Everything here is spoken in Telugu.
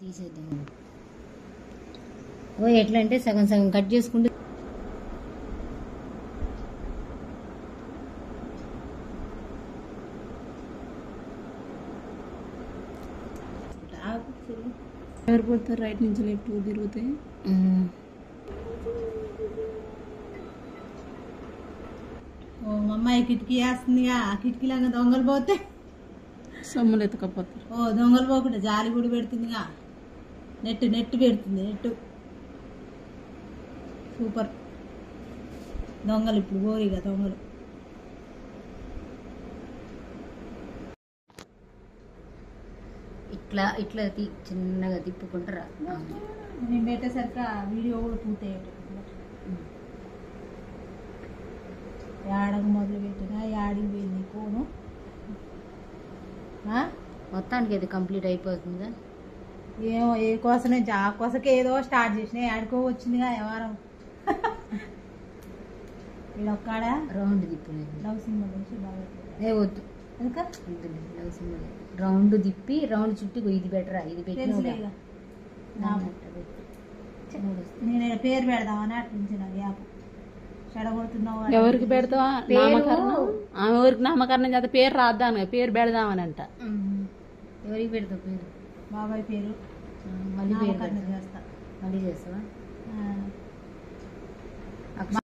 తీసేద్దాం. ఓ ఎట్లా అంటే సగం సగం కట్ చేసుకుంటే ఎవరు పోతారు రైట్ నుంచి లెఫ్ట్ తిరుగుతాయి. ఓ అమ్మాయి కిటికీ వేస్తుందిగా, ఆ కిటికీలాగా దొంగలు పోతే సొమ్ములు ఎత్తుకపోతారు. ఓ దొంగలు పోకుండా జాలి కూడా పెడుతుందిగా, నెట్ పెడుతుంది. Net super. దొంగలు ఇప్పుడు పోయిగా దొంగలు. ఇట్లా ఇట్లా చిన్నగా తిప్పుకుంటారా. నేను పెట్టేసరికి ఆ వీడియో కూడా పూర్తయ్యేట. యాడకు మొదలు పెట్టినా యాడికి పోయింది కోను. మొత్తానికి అది కంప్లీట్ అయిపోతుందా ఏమో ఏ కోసమే ఆ కోసకే ఏదో స్టార్ట్ చేసిన యాడికో వచ్చిందిగా వ్యవహారం. వీళ్ళొక్కడ రౌండ్ తిప్పి లవ్ సింబల్ నుంచి బాగా ఏ వద్దు ఎందుక లవ్ సింబల్ రౌండ్ తిప్పి రౌండ్ చుట్టి ఇది బెటరా ఇది తెలుసులేగా. నేను పేరు పెడదామని అట్లుంచిన గ్యాప్ చెడగొడుతున్నావు. ఎవరికి పెడతావా నామకరణం? ఆమె ఎవరికి నామకరణం చేత పేరు రాద్దాను, పేరు పెడదామని అంట. ఎవరికి పెడతావు పేరు? బాబాయ్ పేరు మళ్ళీ పేరు చేస్తా. మళ్ళీ చేస్తావా?